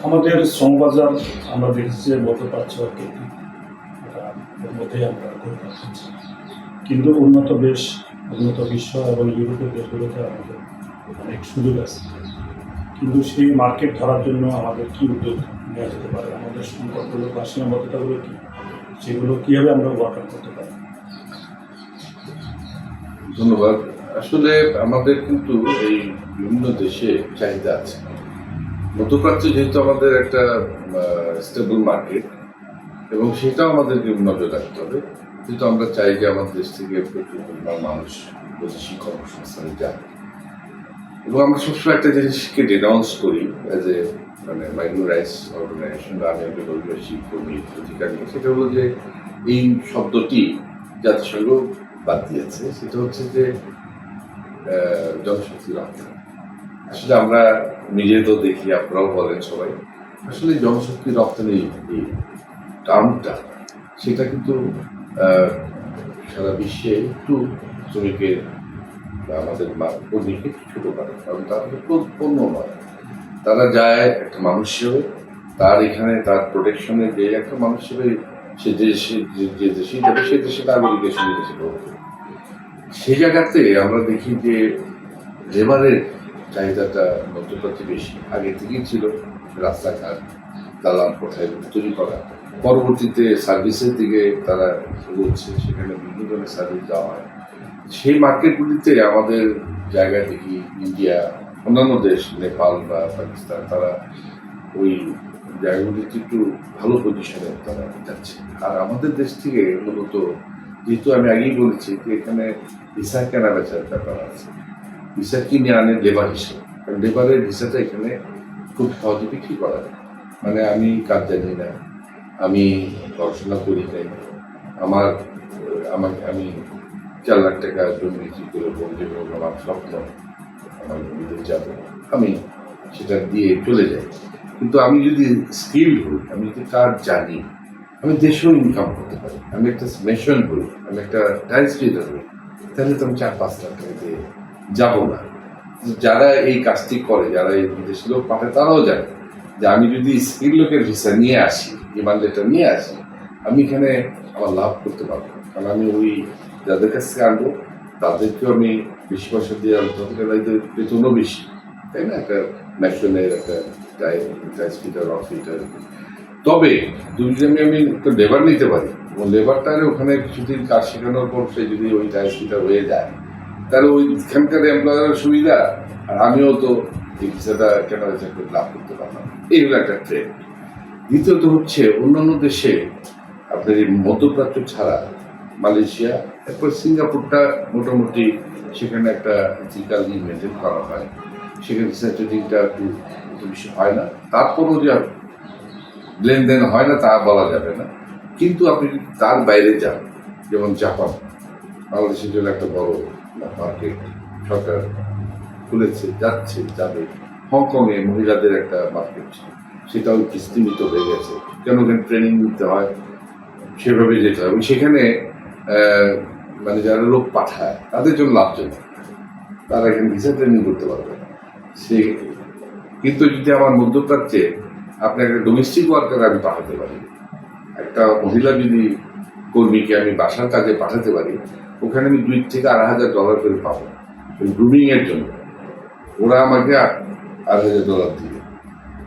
আমাদের শ্রমবাজার আমরা দেখেছি যে মধ্যপ্রাচ্য এর মধ্যেই আমরা ঘুরপাক খাচ্ছি, কিন্তু উন্নত দেশ, উন্নত বিশ্ব এবং ইউরোপীয় দেশগুলোতে আমাদের অনেক সুযোগ আছে। কিন্তু সেই মার্কেট ধরার জন্য আমাদের কী উদ্যোগ নেওয়া যেতে পারে, আমাদের সম্পদগুলো বা সীমাবদ্ধতাগুলো কী, সেগুলো কীভাবে আমরা ওয়ার্কআউট করতে পারি? ধন্যবাদ। আসলে আমাদের কিন্তু এই বিভিন্ন দেশে চাহিদা আছে। মধ্যপ্রাচ্য যেহেতু আমাদের একটা স্টেবল মার্কেট এবং সেটাও আমাদেরকে নজর রাখতে হবে, কিন্তু আমরা চাই যে আমাদের দেশ থেকে প্রচুর পরিমাণ মানুষ বৈদেশিক কর্মসংস্থানে যায়। এবং আমরা সবসময় একটা জিনিসকে ডেনাউন্স করি as a migrant rights organisation বা আমি একটা বৈদেশিক কর্মীর অধিকার নিয়ে, সেটা হলো যে এই শব্দটি জাতিসংঘ বাদ দিয়েছে, সেটা হচ্ছে যে জনশক্তি রপ্তানি। আসলে আমরা নিজে তো দেখি, আপনারাও বলেন সবাই, আসলে জনশক্তি রপ্তানি এই টার্মটা সেটা কিন্তু সারা বিশ্বে একটু শ্রমিকের বা আমাদের কর্মীকে ছোট করে, কারণ তারা পণ্য নয়, তারা যায় একটা মানুষ হিসেবে, তার এখানে তার প্রোটেকশনে যে একটা মানুষ হিসেবে সে দেশে যে দেশেই যাবে সে দেশে নাগরিকের সঙ্গে দেশে করবে। সেই জায়গাতে আমরা দেখি যে লেবারের চাহিদাটা মধ্যপ্রাচ্যে বেশি, আগে থেকেই ছিল। রাস্তাঘাট, দালান কোঠায় তৈরি করা, পরবর্তীতে সার্ভিসের দিকে তারা এগোচ্ছে, সেখানে বিভিন্ন ধরনের সার্ভিস দেওয়া হয়। সেই মার্কেটগুলিতে আমাদের জায়গায় দেখি ইন্ডিয়া, অন্যান্য দেশ, নেপাল বা পাকিস্তান, তারা ওই জায়গাগুলিতে একটু ভালো পজিশনে তারা যাচ্ছে। আর আমাদের দেশ থেকে মূলত, যেহেতু আমি আগেই বলেছি যে এখানে ভিসা কেনা বেচার ব্যাপার আছে, ভিসা কিনে আনে লেবার হিসেবে, কারণ লেবারের ভিসাটা এখানে খুব সহজে বিক্রি করা যায়। মানে আমি কাজ জানি না, আমি পড়াশোনা করি নাই, আমি 4 লাখ টাকা জমি বিক্রি করে বলতে আমার স্বপ্ন, আমার বিদেশ যাব, আমি সেটা দিয়ে চলে যাই। কিন্তু আমি যদি স্কিল হই, আমি যদি কাজ জানি, আমি দেশেও ইনকাম করতে পারি, আমি একটা মেশন হই, আমি একটা টাইলস লিডার হই, তাহলে তো আমি 4-5 লাখ টাকা দিয়ে যাবো না। যারা এই কাজটি করে, যারা এই বিদেশি লোক পাঠায়, তারাও জানে যে আমি যদি স্কিল লোকের ভিসা নিয়ে আসি, ডিমান্ড লেটার নিয়ে আসি, আমি এখানে আমার লাভ করতে পারবো। কারণ আমি ওই যাদের কাছ থেকে আনবো তাদেরকেও আমি বেশি পয়সা দিয়ে আনতে হবে, কারণ এদের বেতনও বেশি, তাই না? একটা ন্যাশনালের একটা টাইসপিটার অফিটার। তবে যদি আমি একটা লেবার নিতে পারি এবং লেবারটা ওখানে কিছুদিন কাজ শেখানোর পর সে যদি ওই টাইসপিটার হয়ে যায়, তাহলে ওইখানকার এমপ্লয়ারের সুবিধা, আর আমিও তো এই ভিসাটা কেন লাভ করতে পারলাম। এই হলো একটা ট্রেন্ড। দ্বিতীয়ত হচ্ছে অন্যান্য দেশে আপনার এই মধ্যপ্রাচ্য ছাড়া মালয়েশিয়া, এরপর সিঙ্গাপুরটা মোটামুটি সেখানে একটা ইথিক্যাল মেনটেন করা হয়, সেখানে সেটিংটা একটু বেশি হয় না, তারপরও যে লেনদেন হয় না তা বলা যাবে না। কিন্তু আপনি যদি তার বাইরে যান, যেমন জাপান, বাংলাদেশের জন্য একটা বড় মার্কেট সরকার খুলেছে, যাবে। হংকংয়ে মহিলাদের একটা মার্কেট, সেটাও স্তীমিত হয়ে গেছে, কেন ওখানে ট্রেনিং নিতে হয়, সেভাবে যেতে হয়। এবং সেখানে মানে যারা লোক পাঠায় তাদের জন্য লাভজনক, তারা এখানে ভিসা ট্রেনিং করতে পারবে। সে কিন্তু যদি আমার মধ্যপ্রাচ্যে আপনি একটা ডোমেস্টিক ওয়ার্কার আমি পাঠাতে পারি, একটা মহিলা যদি কর্মীকে আমি বাসার কাজে পাঠাতে পারি, ওখানে আমি $2,000 থেকে $8,000 করে পাবো গ্রুমিংয়ের জন্য। ওরা আমাকে $8,000 দিবে।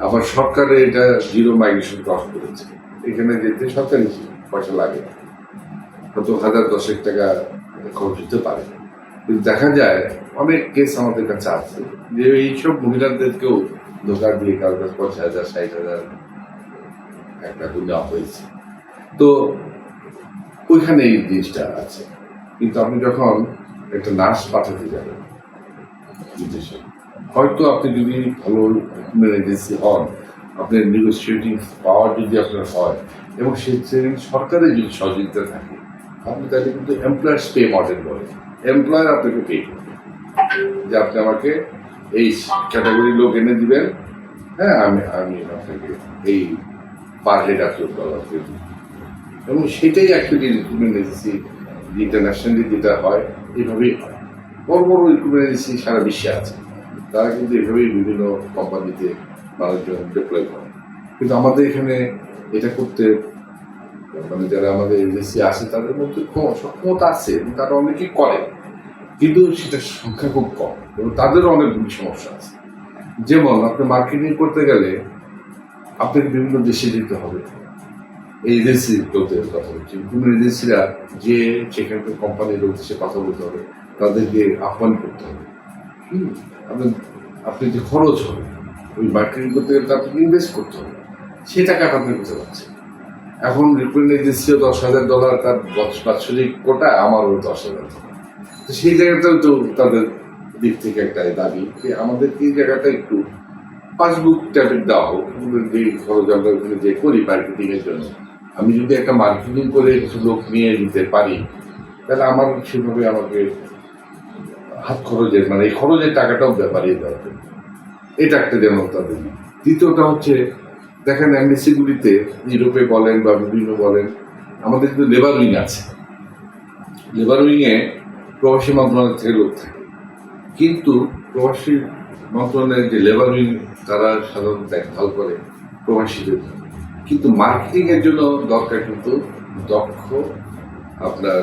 আবার সরকারে এটা 0 মাইগ্রেশন ক্রস করেছে, এখানে যেতে সরকারি পয়সা লাগে, কত 1010 টাকা খরচ হতে পারে। কিন্তু দেখা যায় অনেক কেস আমাদের কাছে আছে যে এইসব মহিলাদেরকেও ধোকা দিয়ে কারোর কাছে 50,000 60,000 একটা নেওয়া হয়েছে। তো ওইখানে এই জিনিসটা আছে। কিন্তু আপনি যখন একটা নার্স পাঠাতে যাবেন বিদেশে, হয়তো আপনি যদি ভালো এজেন্সি হন, আপনার নেগোসিয়েটিং পাওয়ার যদি আপনার হয় এবং সেই সরকারের যদি সহযোগিতা থাকে, আপনি তাহলে কিন্তু এমপ্লয়ার্স পে মডেল বলে, এমপ্লয়ার আপনাকে পে করবে যে আপনি আমাকে এই ক্যাটাগরির লোক এনে দিবেন, হ্যাঁ আমি আপনাকে এই পার হেড $8,000 দিই। এবং সেটাই অ্যাকচুয়ালি রিক্রুটমেন্ট এজেন্সি ইন্টারন্যাশনালি যেটা হয়, এভাবেই হয়। বড় বড় রিক্রুটমেন্ট এজেন্সি সারা বিশ্বে আছে, তারা কিন্তু এভাবেই বিভিন্ন কোম্পানিতে মানুষজন ডিপ্লয় করে। কিন্তু আমাদের এখানে এটা করতে মানে যারা আমাদের এজেন্সি আছে তাদের মধ্যে সক্ষমতা আছে এবং তারা অনেকেই করে, কিন্তু সেটা সংখ্যা খুব কম এবং তাদেরও অনেকগুলি সমস্যা আছে। যেমন আপনি মার্কেটিং করতে গেলে আপনাকে বিভিন্ন দেশে যেতে হবে। এই এজেন্সি লোকদের কথা বলছি, বিভিন্ন এজেন্সিরা যে সেখানকার কোম্পানির লোকদের সাথে কথা বলতে হবে, তাদেরকে আহ্বান করতে হবে। আপনি যে খরচ হবে ওই মার্কেটিং করতে গেলে আপনাকে ইনভেস্ট করতে হবে, সে টাকাটা আপনি করতে পারছেন। এখন রিক্রুটমেন্ট এজেন্সিও $10,000 তার বাৎসরিক কোটা, আমারও $10,000। তো সেই জায়গাটাও তো তাদের দিক থেকে একটা দাবি যে আমাদেরকে এই জায়গাটা একটু পাসবুক টাইপের দেওয়া হোক। যে খরচ আমরা ওখানে যে করি মার্কেটিংয়ের জন্য, আমি যদি একটা মার্কেটিং করে কিছু লোক নিয়ে দিতে পারি তাহলে আমার সেভাবে আমাকে হাত খরচের মানে এই খরচের টাকাটাও বাড়িয়ে দেওয়া হবে। এটা একটা যেমন তাদের। দ্বিতীয়টা হচ্ছে দেখেন এমবিসিগুলিতে ইউরোপে বলেন বা বিভিন্ন বলেন, আমাদের কিন্তু লেবার উইং আছে। লেবার উইংয়ে প্রবাসী মন্ত্রণালয় থেকে লোক থাকে, কিন্তু প্রবাসী মন্ত্রণালয়ের যে লেবার উইং তারা সাধারণত দেখভাল করে প্রবাসীদের, কিন্তু মার্কেটিংয়ের জন্য দরকার কিন্তু দক্ষ আপনার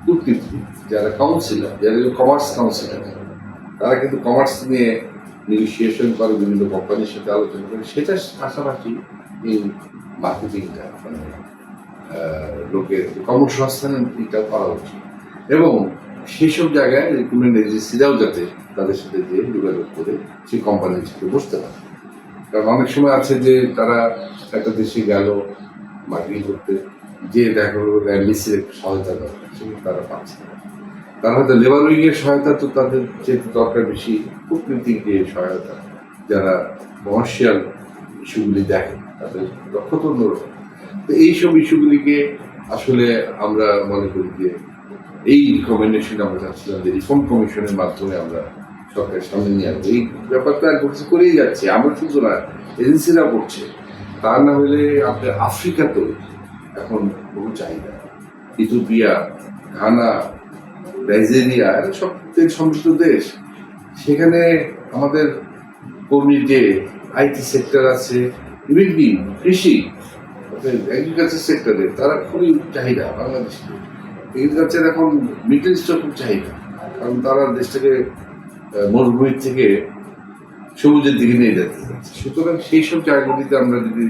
কূটনীতি, যারা কাউন্সিলার, যারা কমার্স কাউন্সিলার, তারা কিন্তু কমার্স নিয়ে নেগোসিয়েশন করে, বিভিন্ন কোম্পানির সাথে আলোচনা করে। সেটার পাশাপাশি এই মার্কেটিংটা মানে লোকের কর্মসংস্থানটা করা উচিত এবং সেসব জায়গায় রিক্রুটমেন্ট এজেন্সিরাও যাতে তাদের সাথে যে যোগাযোগ করে সেই কোম্পানির সাথে বসতে পারে। কারণ অনেক সময় আছে যে তারা একটা দেশে গেল মার্কেটিং করতে, যে দেখা গেল এমবিসির একটু সহায়তা দরকার, সেগুলো তারা পাচ্ছে না। তারা হয়তো লেবার উইংয়ের সহায়তা তো তাদের যেহেতু দরকার বেশি, কূটনীতিক যে সহায়তা, যারা কমার্শিয়াল ইস্যুগুলি দেখে তাদের দক্ষতা অন্যরকম। তো এইসব ইস্যুগুলিকে আসলে আমরা মনে করি যে এই রিকমেন্ডেশন আমরা চাচ্ছিলাম যে রিফর্ম কমিশনের মাধ্যমে আমরা সরকারের সামনে নিয়ে আসবো। এই ব্যাপারটা অ্যাডভোকেসি করেই যাচ্ছে, আমরা শুধু না, এজেন্সিরা করছে। তা না হলে আপনার আফ্রিকাতেও এখন বহু চাহিদা, ইথিওপিয়া, ঘানা, নাইজেরিয়া, সব সমৃদ্ধ দেশ, সেখানে আমাদের কর্মীর যে আইটি সেক্টর আছে, ইভেন কি কৃষি, এগ্রিকালচার সেক্টরে তারা খুবই চাহিদা। বাংলাদেশে এগ্রিকালচার এখন মিডল ইস্টের খুব চাহিদা, কারণ তারা দেশটাকে মরুভূমির থেকে সবুজের দিকে নিয়ে যেতে চাচ্ছে। সুতরাং সেই সব জায়গাগুলিতে আমরা যদি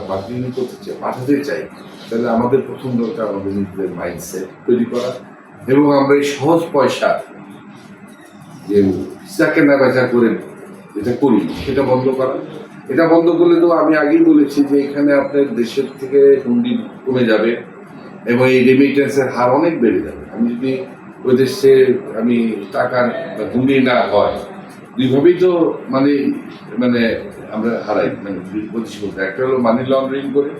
মার্কেটিং করতে চাই, পাঠাতে চাই, তাহলে আমাদের প্রথম দরকার আমাদের নিজেদের মাইন্ডসেট তৈরি করা এবং আমরা এই সহজ পয়সা যে ভিসা কেনা বেচা করে যেটা করি সেটা বন্ধ করা। এটা বন্ধ করলে তো আমি আগেই বলেছি যে এখানে আপনার দেশের থেকে হুন্ডি কমে যাবে এবং এই রেমিটেন্সের হার অনেক বেড়ে যাবে। আমি যদি ওই দেশে আমি টাকা হুন্ডি না হয়, দুইভাবেই তো মানে মানে আমরা হারাই, মানে বলছি বলতে, একটা হলো মানি লন্ডারিং করে,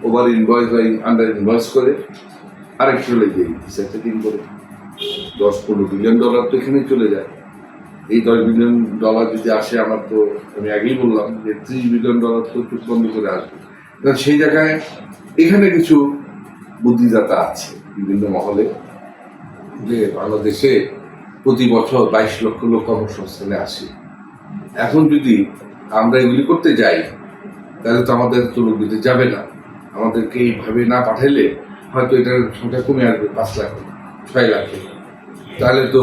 ওভার ইনভয়েস বা আন্ডার ইনভয়েস করে, আরেকটা হলো যে সেটেলিং করে। $10-15 বিলিয়ন তো এখানেই চলে যায়। এই $10 বিলিয়ন যদি আসে, আমার তো আমি আগেই বললাম যে $30 বিলিয়ন তো চোখ বন্ধ করে আসবে। কারণ সেই জায়গায় এখানে কিছু বুদ্ধিদাতা আছে বিভিন্ন মহলে, যে বাংলাদেশে প্রতি বছর 22 লক্ষ লোক কর্মসংস্থানে আসে। এখন যদি আমরা এগুলি করতে যাই তাহলে তো আমাদের তো লোক দিতে যাবে না। আমাদেরকে এইভাবে না পাঠাইলে হয়তো এটার সংখ্যা কমে আসবে 5 লাখ, 6 লাখে। তাহলে তো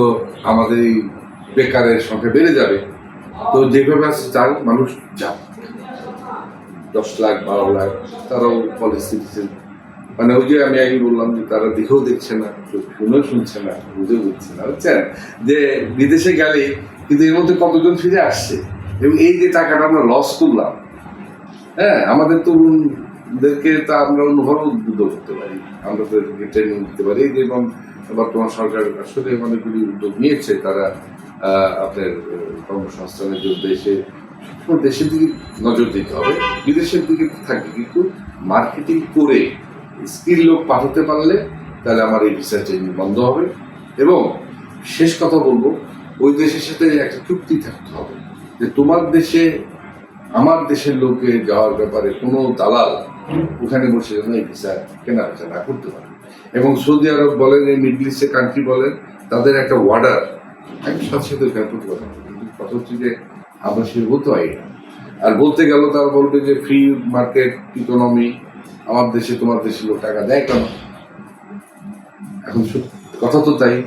আমাদের এই বেকারের সংখ্যা বেড়ে যাবে। তো যেভাবে আছে চাল মানুষ যাক, 10 লাখ 12 লাখ, তারাও পলিসি মানে ওই যে আমি আগে বললাম যে তারা দেখেও দেখছে না, শুনেও শুনছে না, বুঝেও বুঝছে না, বুঝছেন যে বিদেশে গেলে কিন্তু এর মধ্যে কতজন ফিরে আসছে এবং এই যে টাকাটা আমরা লস করলাম, হ্যাঁ, আমাদের তরুণদেরকে তা আমরা অন্যভাবে উদ্বুদ্ধ করতে পারি, আমরা তাদেরকে ট্রেনিং দিতে পারি। যেমন বর্তমান সরকার আসলে অনেকগুলি উদ্যোগ নিয়েছে, তারা আপনার কর্মসংস্থানের জন্য দেশের দিকে নজর দিতে হবে, বিদেশের দিকে থাকে, কিন্তু মার্কেটিং করে স্কিল লোক পাঠাতে পারলে তাহলে আমার এই ভিসা ট্রেনিং বন্ধ হবে। এবং শেষ কথা বলবো, ওই দেশের সাথে একটা চুক্তি থাকতে হবে যে তোমার দেশে আমার দেশের লোকে যাওয়ার ব্যাপারে কোনো দালাল ওখানে বসে যেন এই ভিসা কেনা বেচা না করতে পারে। এবং সৌদি আরব বলেন, এই মিডল ইস্টের কান্ট্রি বলেন, তাদের একটা ওয়ার্ডার আমি সাথে সাথে ওখানে করতে পারি। কিন্তু কথা হচ্ছে যে আমরা সে বলতে পারি না। আর বলতে গেল তারা বলবে যে ফ্রি মার্কেট ইকোনমি, আমার দেশে তোমার দেশে লোক টাকা দেয় কেন? এখন কথা তো তাই।